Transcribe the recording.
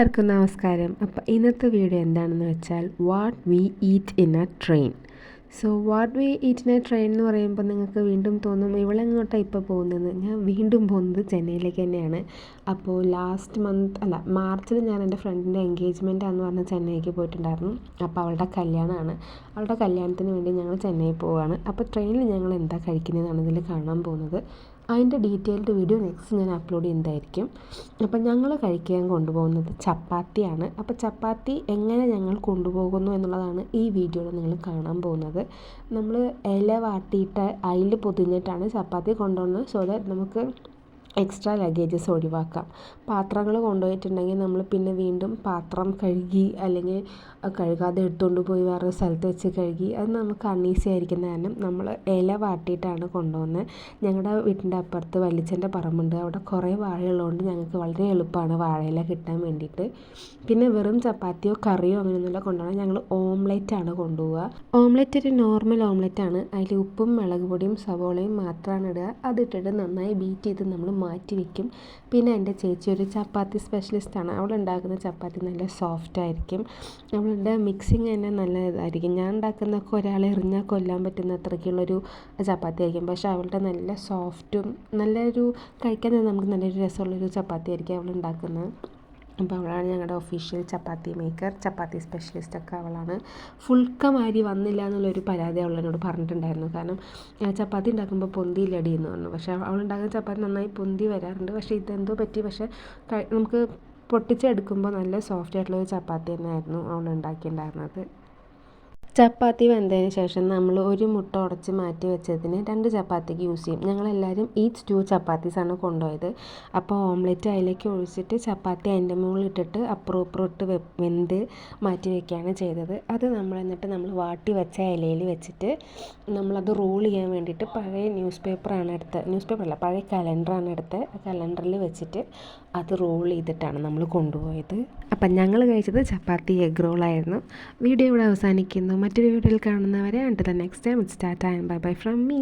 എല്ലാവർക്കും നമസ്കാരം. അപ്പോൾ ഇന്നത്തെ വീഡിയോ എന്താണെന്ന് വെച്ചാൽ what we eat in A train. So what we eat in A train എന്ന് പറയുമ്പോൾ നിങ്ങൾക്ക് വീണ്ടും തോന്നും ഇവളെങ്ങോട്ടാണ് ഇപ്പോൾ പോകുന്നത്. ഞാൻ വീണ്ടും പോകുന്നത് ചെന്നൈയിലേക്ക് തന്നെയാണ്. അപ്പോൾ മാർച്ചിൽ ഞാൻ എൻ്റെ ഫ്രണ്ടിൻ്റെ എൻഗേജ്മെൻ്റ് ആണെന്ന് പറഞ്ഞ് ചെന്നൈക്ക് പോയിട്ടുണ്ടായിരുന്നു. അപ്പോൾ അവളുടെ കല്യാണമാണ്. അവളുടെ കല്യാണത്തിന് വേണ്ടി ഞങ്ങൾ ചെന്നൈ പോവുകയാണ്. അപ്പോൾ ട്രെയിനിൽ ഞങ്ങൾ എന്താ കഴിക്കുന്നതെന്നാണ് ഇതിൽ കാണാൻ പോകുന്നത്. അതിൻ്റെ ഡീറ്റെയിൽഡ് വീഡിയോ നെക്സ്റ്റ് ഞാൻ അപ്ലോഡ് ചെയ്യുന്നതായിരിക്കും. അപ്പം ഞങ്ങൾ കഴിക്കാൻ കൊണ്ടുപോകുന്നത് ചപ്പാത്തിയാണ്. അപ്പോൾ ചപ്പാത്തി എങ്ങനെ ഞങ്ങൾ കൊണ്ടുപോകുന്നു എന്നുള്ളതാണ് ഈ വീഡിയോയിൽ നിങ്ങൾ കാണാൻ പോകുന്നത്. നമ്മൾ ഇല വാട്ടിയിട്ട് അതിൽ പൊതിഞ്ഞിട്ടാണ് ചപ്പാത്തി കൊണ്ടുപോകുന്നത്. സോ ദാറ്റ് നമുക്ക് എക്സ്ട്രാ ലഗേജസ് ഒഴിവാക്കാം. പാത്രങ്ങൾ കൊണ്ടുപോയിട്ടുണ്ടെങ്കിൽ നമ്മൾ പിന്നെ വീണ്ടും പാത്രം കഴുകി അല്ലെങ്കിൽ കഴുകാതെ എടുത്തുകൊണ്ട് പോയി വേറെ സ്ഥലത്ത് വെച്ച് കഴുകി അത് നമുക്ക് അൺഈസി ആയിരിക്കുന്ന കാരണം നമ്മൾ ഇല വാട്ടിയിട്ടാണ് കൊണ്ടുപോകുന്നത്. ഞങ്ങളുടെ വീട്ടിൻ്റെ അപ്പുറത്ത് വല്യച്ഛൻ്റെ പറമ്പുണ്ട്. അവിടെ കുറേ വാഴയുള്ളതുകൊണ്ട് ഞങ്ങൾക്ക് വളരെ എളുപ്പമാണ് വാഴയില കിട്ടാൻ വേണ്ടിയിട്ട്. പിന്നെ വെറും ചപ്പാത്തിയോ കറിയോ അങ്ങനെയൊന്നുമില്ല കൊണ്ടുപോകണം. ഞങ്ങൾ ഓംലെറ്റാണ് കൊണ്ടുപോവുക. ഓംലെറ്റ് ഒരു നോർമൽ ഓംലെറ്റാണ്. അതിൽ ഉപ്പും മുളക് പൊടിയും സവോളയും മാത്രമാണ് ഇടുക. അതിട്ടിട്ട് നന്നായി ബീറ്റ് ചെയ്ത് നമ്മൾ മാറ്റി വയ്ക്കും. പിന്നെ എൻ്റെ ചേച്ചി ഒരു ചപ്പാത്തി സ്പെഷ്യലിസ്റ്റാണ്. അവൾ ഉണ്ടാക്കുന്ന ചപ്പാത്തി നല്ല സോഫ്റ്റ് ആയിരിക്കും. അവളുടെ മിക്സിങ് തന്നെ നല്ല ഇതായിരിക്കും. ഞാൻ ഉണ്ടാക്കുന്നതൊക്കെ ഒരാളെ എറിഞ്ഞാൽ കൊല്ലാൻ പറ്റുന്ന അത്രയ്ക്കുള്ളൊരു ചപ്പാത്തി ആയിരിക്കും. പക്ഷേ അവളുടെ നല്ല സോഫ്റ്റും നല്ലൊരു കഴിക്കാൻ നമുക്ക് നല്ലൊരു രസമുള്ളൊരു ചപ്പാത്തി ആയിരിക്കും അവൾ ഉണ്ടാക്കുന്നത്. അപ്പോൾ അവളാണ് ഞങ്ങളുടെ ഒഫീഷ്യൽ ചപ്പാത്തി മേക്കർ, ചപ്പാത്തി സ്പെഷ്യലിസ്റ്റൊക്കെ അവളാണ്. ഫുൾക്കമാരി വന്നില്ല എന്നുള്ളൊരു പരാതി അവളെന്നോട് പറഞ്ഞിട്ടുണ്ടായിരുന്നു. കാരണം ചപ്പാത്തി ഉണ്ടാക്കുമ്പോൾ പൊന്തിയില്ലടി എന്ന് പറഞ്ഞു. പക്ഷേ അവളുണ്ടാക്കുന്ന ചപ്പാത്തി നന്നായി പൊന്തി വരാറുണ്ട്. പക്ഷേ ഇതെന്തോ പറ്റി. പക്ഷേ നമുക്ക് പൊട്ടിച്ചെടുക്കുമ്പോൾ നല്ല സോഫ്റ്റ് ആയിട്ടുള്ളൊരു ചപ്പാത്തി തന്നെയായിരുന്നു അവൾ ഉണ്ടാക്കിയിട്ടുണ്ടായിരുന്നത്. ചപ്പാത്തി വെന്തതിന് ശേഷം നമ്മൾ ഒരു മുട്ട ഉടച്ച് മാറ്റി വെച്ചതിന് 2 ചപ്പാത്തിക്ക് യൂസ് ചെയ്യും. ഞങ്ങളെല്ലാവരും ഈച്ച് 2 ചപ്പാത്തീസാണ് കൊണ്ടുപോയത്. അപ്പോൾ ഓംലെറ്റ് അതിലേക്ക് ഒഴിച്ചിട്ട് ചപ്പാത്തി അതിൻ്റെ മുകളിൽ ഇട്ടിട്ട് അപ്പുറം ഇപ്പുറം ഇട്ട് വെന്ത് മാറ്റി വയ്ക്കുകയാണ് ചെയ്തത്. അത് എന്നിട്ട് നമ്മൾ വാട്ടി വെച്ച ഇലയിൽ വെച്ചിട്ട് നമ്മളത് റോൾ ചെയ്യാൻ വേണ്ടിയിട്ട് പഴയ പഴയ കലണ്ടറാണ് എടുത്ത് കലണ്ടറിൽ വെച്ചിട്ട് അത് റോൾ ചെയ്തിട്ടാണ് നമ്മൾ കൊണ്ടുപോയത്. അപ്പം ഞങ്ങൾ കഴിച്ചത് ചപ്പാത്തി എഗ് റോളായിരുന്നു. വീഡിയോ ഇവിടെ അവസാനിക്കുന്നു. മറ്റൊരു വീഡിയോയിൽ കാണുന്നവരെ until the next time, it's Tata and bye bye from me.